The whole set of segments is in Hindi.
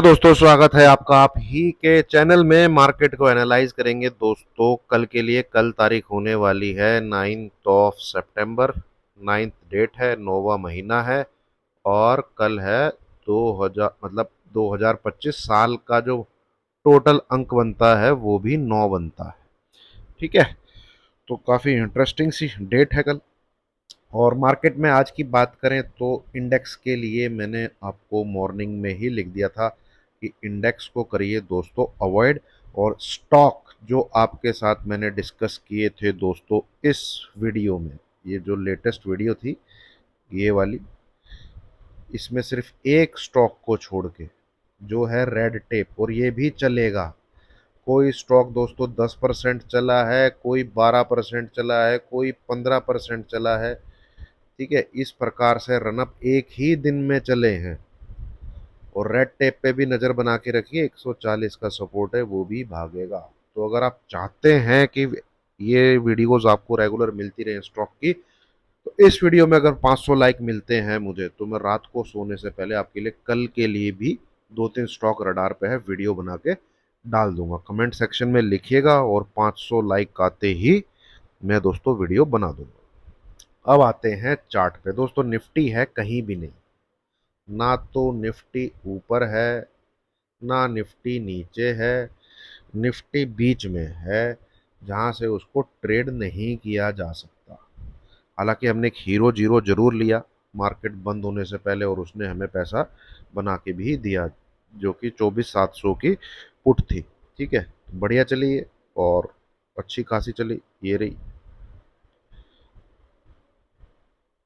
दोस्तों, स्वागत है आपका आप ही के चैनल में। मार्केट को एनालाइज करेंगे दोस्तों। कल के लिए कल तारीख होने वाली है 9th of September. 9th date है, 9वां महीना है और कल है 2000 मतलब 2025 साल का जो टोटल अंक बनता है वो भी 9 बनता है। ठीक है, तो काफ़ी इंटरेस्टिंग सी डेट है कल। और मार्केट में आज की बात करें तो इंडेक्स के लिए मैंने आपको मॉर्निंग में ही लिख दिया था कि इंडेक्स को करिए दोस्तों अवॉइड। और स्टॉक जो आपके साथ मैंने डिस्कस किए थे दोस्तों इस वीडियो में, ये जो लेटेस्ट वीडियो थी ये वाली, इसमें सिर्फ एक स्टॉक को छोड़ के जो है रेड टेप, और ये भी चलेगा। कोई स्टॉक दोस्तों 10% चला है, कोई 12% चला है, कोई 15% चला है। ठीक है, इस प्रकार से रनअप एक ही दिन में चले हैं। और रेड टेप पे भी नजर बना के रखिए, 140 का सपोर्ट है, वो भी भागेगा। तो अगर आप चाहते हैं कि ये वीडियोस आपको रेगुलर मिलती रहे स्टॉक की, तो इस वीडियो में अगर 500 लाइक मिलते हैं मुझे, तो मैं रात को सोने से पहले आपके लिए कल के लिए भी 2-3 स्टॉक रडार पे है वीडियो बना के डाल दूंगा। कमेंट सेक्शन में लिखिएगा और 500 लाइक आते ही मैं दोस्तों वीडियो बना दूंगा। अब आते हैं चार्ट पे दोस्तों। निफ्टी है कहीं भी नहीं, ना तो निफ्टी ऊपर है ना निफ्टी नीचे है। निफ्टी बीच में है जहां से उसको ट्रेड नहीं किया जा सकता। हालांकि हमने एक हीरो जीरो जरूर लिया मार्केट बंद होने से पहले, और उसने हमें पैसा बना के भी दिया, जो कि 24,700 की पुट थी। ठीक है, बढ़िया चली है और अच्छी खासी चली। ये रही,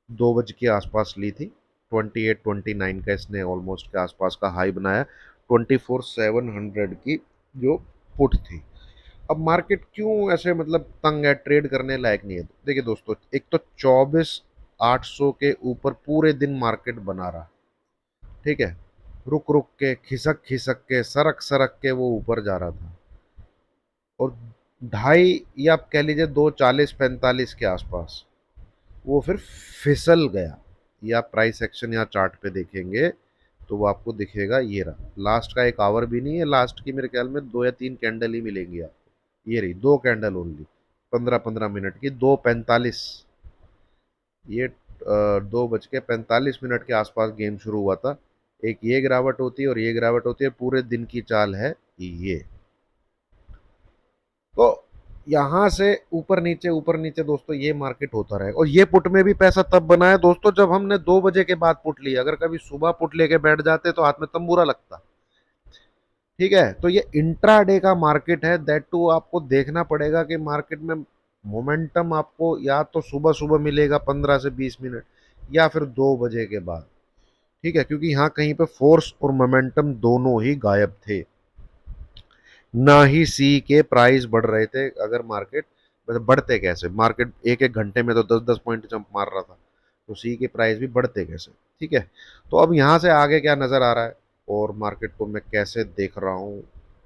2 बजे के आसपास ली थी। 28-29 का इसने ऑलमोस्ट के आसपास का हाई बनाया। 24,700 की जो पुट थी। अब मार्केट क्यों ऐसे मतलब तंग है, ट्रेड करने लायक नहीं है? देखिए दोस्तों, एक तो 24,800 के ऊपर पूरे दिन मार्केट बना रहा। ठीक है, रुक रुक के, खिसक खिसक के, सरक सरक के वो ऊपर जा रहा था। और ढाई, या आप कह लीजिए 2:40-45 के आसपास वो फिर फिसल गया। या प्राइस एक्शन या चार्ट पे देखेंगे तो वो आपको दिखेगा। ये रहा, लास्ट का एक आवर भी नहीं है, लास्ट की मेरे ख्याल में 2 या 3 कैंडल ही मिलेंगी आपको। ये रही 2 कैंडल ओनली, 15-15 मिनट की, 2:45। ये 2:45 के आसपास गेम शुरू हुआ था। एक ये गिरावट होती है और ये गिरावट होती है, पूरे दिन की चाल है ये। तो यहां से ऊपर नीचे दोस्तों ये मार्केट होता रहे। और ये पुट में भी पैसा तब बना है दोस्तों जब हमने 2 बजे के बाद पुट लिया। अगर कभी सुबह पुट लेके बैठ जाते तो हाथ में तंबूरा लगता। ठीक है, तो ये इंट्राडे का मार्केट है, दैट टू आपको देखना पड़ेगा कि मार्केट में मोमेंटम आपको या तो सुबह सुबह मिलेगा 15 से 20 मिनट, या फिर 2 बजे के बाद। ठीक है, क्योंकि यहाँ कहीं पे फोर्स और मोमेंटम दोनों ही गायब थे। ना ही सी के प्राइस बढ़ रहे थे। अगर मार्केट मतलब बढ़ते कैसे, मार्केट एक एक घंटे में तो 10-10 पॉइंट जंप मार रहा था, तो सी के प्राइस भी बढ़ते कैसे? ठीक है, तो अब यहाँ से आगे क्या नज़र आ रहा है और मार्केट को मैं कैसे देख रहा हूँ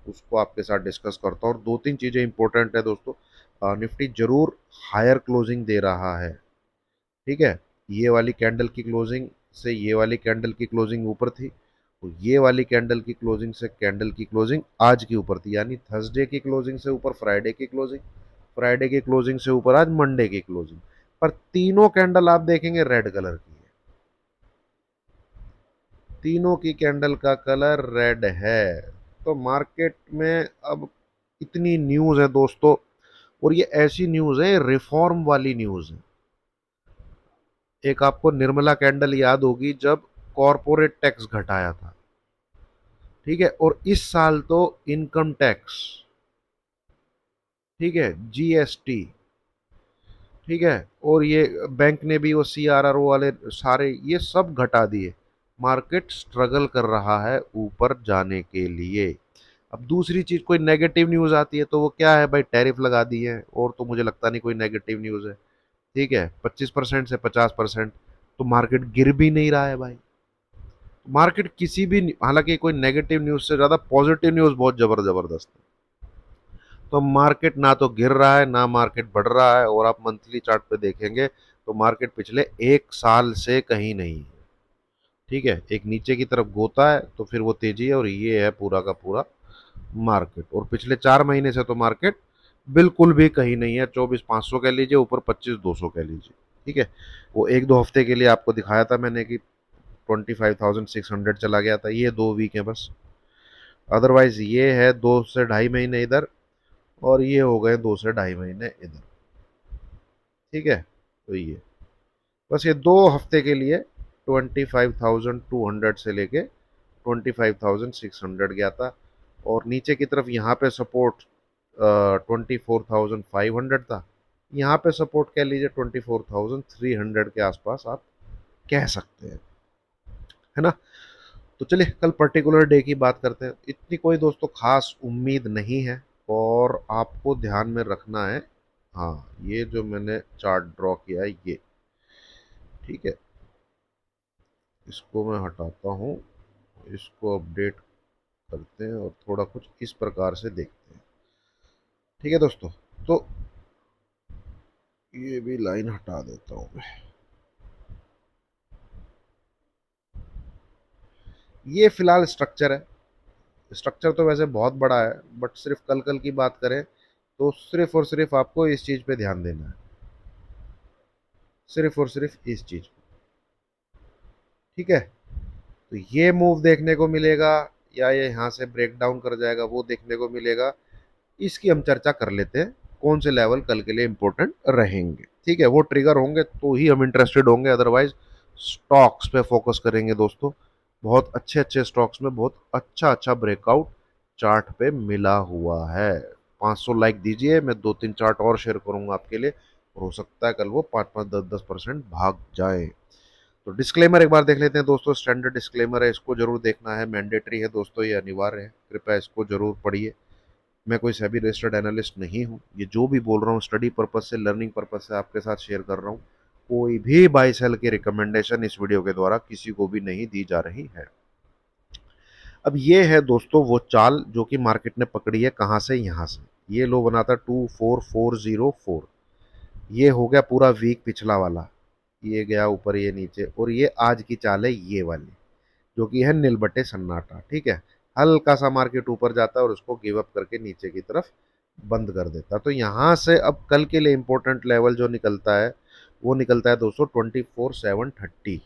उसको आपके साथ डिस्कस करता हूँ। और 2-3 चीज़ें इंपॉर्टेंट है दोस्तों। निफ्टी जरूर हायर क्लोजिंग दे रहा है। ठीक है, ये वाली कैंडल की क्लोजिंग से ये वाली कैंडल की क्लोजिंग ऊपर थी, तो ये वाली कैंडल की क्लोजिंग से कैंडल की क्लोजिंग आज की ऊपर थी, यानी थर्सडे की क्लोजिंग से ऊपर फ्राइडे की क्लोजिंग, फ्राइडे की क्लोजिंग से ऊपर आज मंडे की क्लोजिंग। पर तीनों कैंडल आप देखेंगे रेड कलर की है। तीनों की कैंडल का कलर रेड है। तो मार्केट में अब इतनी न्यूज है दोस्तों, और ये ऐसी न्यूज है, रिफॉर्म वाली न्यूज है। एक आपको निर्मला कैंडल याद होगी जब कॉरपोरेट टैक्स घटाया था। ठीक है, और इस साल तो इनकम टैक्स, ठीक है, जीएसटी, ठीक है, और ये बैंक ने भी वो सीआरआरओ वाले सारे ये सब घटा दिए। मार्केट स्ट्रगल कर रहा है ऊपर जाने के लिए। अब दूसरी चीज, कोई नेगेटिव न्यूज आती है तो वो क्या है भाई, टैरिफ लगा दिए हैं, और तो मुझे लगता नहीं कोई नेगेटिव न्यूज है। ठीक है, 25% से 50%, तो मार्केट गिर भी नहीं रहा है भाई। मार्केट किसी भी, हालांकि कोई नेगेटिव न्यूज से ज्यादा पॉजिटिव न्यूज बहुत जबरदस्त है। तो मार्केट ना तो गिर रहा है ना मार्केट बढ़ रहा है। और आप मंथली चार्ट पे देखेंगे तो मार्केट पिछले 1 साल से कहीं नहीं है। ठीक है, एक नीचे की तरफ गोता है तो फिर वो तेजी है, और ये है पूरा का पूरा मार्केट। और पिछले 4 महीने से तो मार्केट बिल्कुल भी कहीं नहीं है, 24,500 कह लीजिए, ऊपर 25,200 कह लीजिए। ठीक है, वो एक दो हफ्ते के लिए आपको दिखाया था मैंने कि 25,600 चला गया था, ये 2 वीक है बस। अदरवाइज ये है 2 से ढाई महीने इधर, और ये हो गए 2 से ढाई महीने इधर। ठीक है, तो ये बस ये 2 हफ्ते के लिए 25,200 से लेके 25,600 गया था, और नीचे की तरफ यहाँ पे सपोर्ट 24,500 था। यहाँ पे सपोर्ट कह लीजिए 24,300 के आसपास आप कह सकते हैं, है ना। तो चलिए कल पर्टिकुलर डे की बात करते हैं। इतनी कोई दोस्तों खास उम्मीद नहीं है, और आपको ध्यान में रखना है, हाँ, ये जो मैंने चार्ट ड्रॉ किया है ये, ठीक है, इसको मैं हटाता हूँ, इसको अपडेट करते हैं और थोड़ा कुछ इस प्रकार से देखते हैं। ठीक है दोस्तों, तो ये भी लाइन हटा देता हूँ मैं। ये फिलहाल स्ट्रक्चर है। स्ट्रक्चर तो वैसे बहुत बड़ा है, बट सिर्फ कल कल की बात करें तो सिर्फ और सिर्फ आपको इस चीज पे ध्यान देना है, सिर्फ और सिर्फ इस चीज पे। ठीक है, तो ये मूव देखने को मिलेगा, या ये यहाँ से ब्रेक डाउन कर जाएगा, वो देखने को मिलेगा। इसकी हम चर्चा कर लेते हैं, कौन से लेवल कल के लिए इंपॉर्टेंट रहेंगे। ठीक है, वो ट्रिगर होंगे तो ही हम इंटरेस्टेड होंगे, अदरवाइज स्टॉक्स पे फोकस करेंगे दोस्तों। बहुत अच्छे अच्छे स्टॉक्स में बहुत अच्छा अच्छा ब्रेकआउट चार्ट पे मिला हुआ है। 500 लाइक दीजिए, मैं 2-3 चार्ट और शेयर करूंगा आपके लिए, और हो सकता है कल वो 5-5, 10-10% भाग जाए। तो डिस्क्लेमर एक बार देख लेते हैं दोस्तों, स्टैंडर्ड डिस्क्लेमर है, इसको जरूर देखना है, मैंडेटरी है दोस्तों, ये अनिवार्य है, कृपया इसको जरूर पढ़िए। मैं कोई सेबी रजिस्टर्ड एनालिस्ट नहीं हूँ, ये जो भी बोल रहा हूँ स्टडी पर्पज से, लर्निंग पर्पज से आपके साथ शेयर कर रहा हूँ। कोई भी बाई सेल की रिकमेंडेशन इस वीडियो के द्वारा किसी को भी नहीं दी जा रही है। अब ये है दोस्तों वो चाल जो कि मार्केट ने पकड़ी है, कहाँ से, यहाँ से। ये लो बना था 24404, ये हो गया पूरा वीक पिछला वाला, ये गया ऊपर ये नीचे, और ये आज की चाल है ये वाली, जो कि है नील बटे सन्नाटा। ठीक है, हल्का सा मार्केट ऊपर जाता है और उसको गिव अप करके नीचे की तरफ बंद कर देता है। तो यहां से अब कल के लिए इंपॉर्टेंट लेवल जो निकलता है, वो निकलता है दोस्तों 24,730।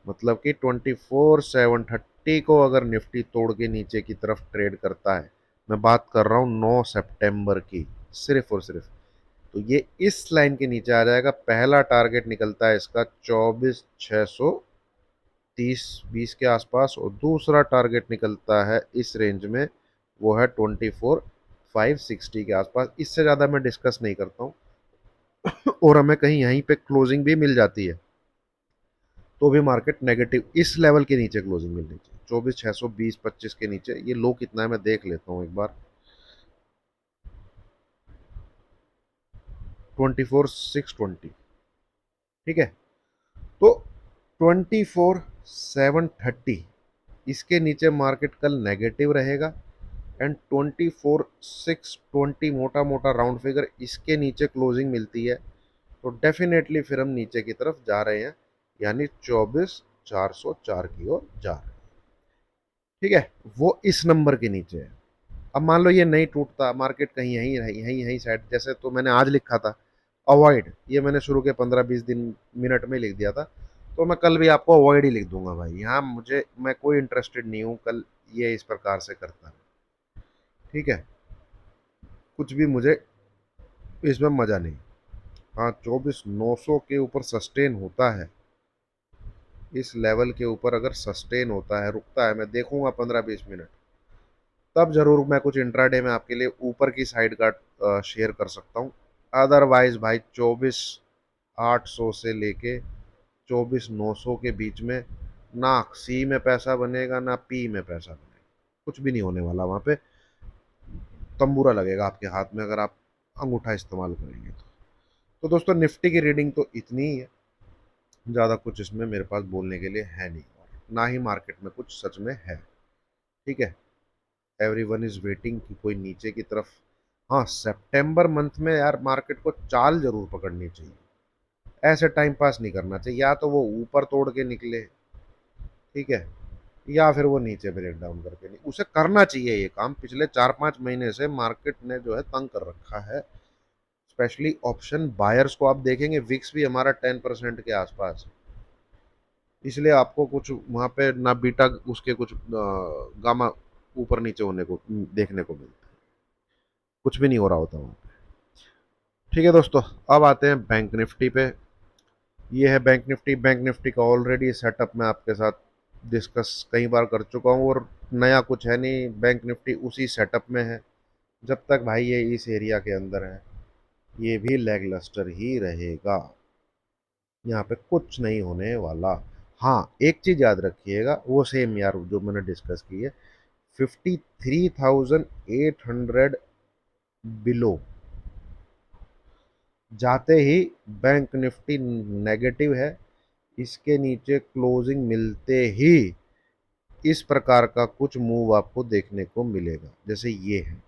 मतलब कि 24,730 को अगर निफ्टी तोड़ के नीचे की तरफ ट्रेड करता है, मैं बात कर रहा हूँ 9 सितंबर की, सिर्फ और सिर्फ, तो ये इस लाइन के नीचे आ जाएगा। पहला टारगेट निकलता है इसका 24,630-20 के आसपास, और दूसरा टारगेट निकलता है इस रेंज में, वो है 24,560 के आसपास। इससे ज़्यादा मैं डिस्कस नहीं करता हूँ, और हमें कहीं यहीं पे क्लोजिंग भी मिल जाती है तो भी मार्केट नेगेटिव इस लेवल के नीचे क्लोजिंग मिलनी चाहिए, 24,620-25 के नीचे। ये लो कितना है मैं देख लेता हूँ एक बार, 24,620। ठीक है, तो 24,730 इसके नीचे मार्केट कल नेगेटिव रहेगा, एंड 24,620 मोटा मोटा राउंड फिगर इसके नीचे क्लोजिंग मिलती है, तो डेफिनेटली फिर हम नीचे की तरफ जा रहे हैं, यानी 24,404 की ओर जा रहे हैं। ठीक है, वो इस नंबर के नीचे है। अब मान लो ये नहीं टूटता, मार्केट कहीं यहीं यहीं यहीं साइड, जैसे तो मैंने आज लिखा था अवॉइड, ये मैंने शुरू के 15-20 दिन मिनट में लिख दिया था, तो मैं कल भी आपको अवॉइड ही लिख दूंगा भाई। यहाँ मुझे, मैं कोई इंटरेस्टेड नहीं हूँ कल ये इस प्रकार से करता है। ठीक है, कुछ भी मुझे इसमें मजा नहीं। हाँ, 24,900 के ऊपर सस्टेन होता है, इस लेवल के ऊपर अगर सस्टेन होता है, रुकता है, मैं देखूंगा 15-20 मिनट, तब जरूर मैं कुछ इंट्राडे में आपके लिए ऊपर की साइड का शेयर कर सकता हूँ। अदरवाइज भाई 24,800 से लेके 24,900 के बीच में ना सी में पैसा बनेगा ना पी में पैसा बनेगा, कुछ भी नहीं होने वाला वहां पे। तंबूरा लगेगा आपके हाथ में अगर आप अंगूठा इस्तेमाल करेंगे तो दोस्तों निफ्टी की रीडिंग तो इतनी ही है, ज़्यादा कुछ इसमें मेरे पास बोलने के लिए है नहीं, और ना ही मार्केट में कुछ सच में है। ठीक है, एवरी वन इज वेटिंग कि कोई नीचे की तरफ, हाँ, सितंबर मंथ में यार मार्केट को चाल जरूर पकड़नी चाहिए, ऐसे टाइम पास नहीं करना चाहिए। या तो वो ऊपर तोड़ के निकले, ठीक है, या फिर वो नीचे ब्रेक डाउन करके नहीं, उसे करना चाहिए ये काम। पिछले 4-5 महीने से मार्केट ने जो है तंग कर रखा है, स्पेशली ऑप्शन बायर्स को। आप देखेंगे विक्स भी हमारा 10% के आसपास है, इसलिए आपको कुछ वहां पे ना बीटा उसके कुछ गामा ऊपर नीचे होने को देखने को मिलता है, कुछ भी नहीं हो रहा होता वहां पे। ठीक है दोस्तों, अब आते हैं बैंक निफ्टी पे। ये है बैंक निफ्टी। बैंक निफ्टी का ऑलरेडी सेटअप मैं आपके साथ डिस्कस कई बार कर चुका हूँ, और नया कुछ है नहीं, बैंक निफ्टी उसी सेटअप में है। जब तक भाई ये इस एरिया के अंदर है, ये भी लेग लस्टर ही रहेगा, यहाँ पे कुछ नहीं होने वाला। हाँ, एक चीज याद रखिएगा, वो सेम यार जो मैंने डिस्कस की है, 53,800 बिलो जाते ही बैंक निफ्टी नेगेटिव है, इसके नीचे क्लोजिंग मिलते ही इस प्रकार का कुछ मूव आपको देखने को मिलेगा, जैसे ये है,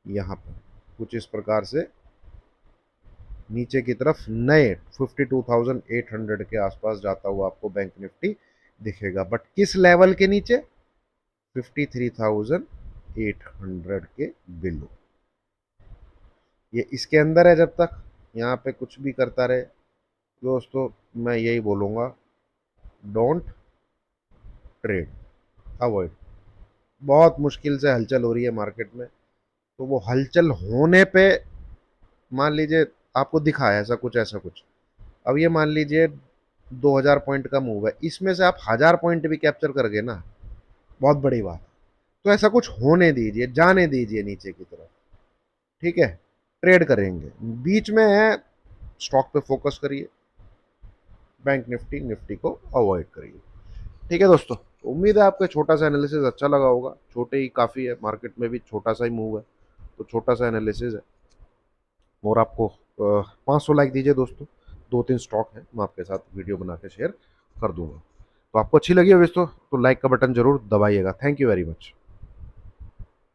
यहाँ पर कुछ इस प्रकार से नीचे की तरफ नए 52,800 के आसपास जाता हुआ आपको बैंक निफ्टी दिखेगा, बट किस लेवल के नीचे? 53,800 के बिलो। ये इसके अंदर है, जब तक यहाँ पे कुछ भी करता रहे दोस्तों, मैं यही बोलूँगा, डोंट ट्रेड, अवॉइड। बहुत मुश्किल से हलचल हो रही है मार्केट में, तो वो हलचल होने पे मान लीजिए आपको दिखा है ऐसा कुछ, अब ये मान लीजिए 2,000 पॉइंट का मूव है, इसमें से आप 1,000 पॉइंट भी कैप्चर कर गए ना, बहुत बड़ी बात। तो ऐसा कुछ होने दीजिए, जाने दीजिए नीचे की तरफ, ठीक है, ट्रेड करेंगे। बीच में है, स्टॉक पे फोकस करिए, बैंक निफ्टी निफ्टी को अवॉइड करिए। ठीक है दोस्तों, उम्मीद है आपको छोटा सा एनालिसिस अच्छा लगा होगा। छोटे ही काफ़ी है, मार्केट में भी छोटा सा ही मूव है, तो छोटा सा एनालिसिस है। और आपको 500 लाइक दीजिए दोस्तों, 2-3 स्टॉक है, मैं आपके साथ वीडियो बना के शेयर कर दूंगा। तो आपको अच्छी लगी हो दोस्तों, तो लाइक का बटन जरूर दबाइएगा। Thank you very much.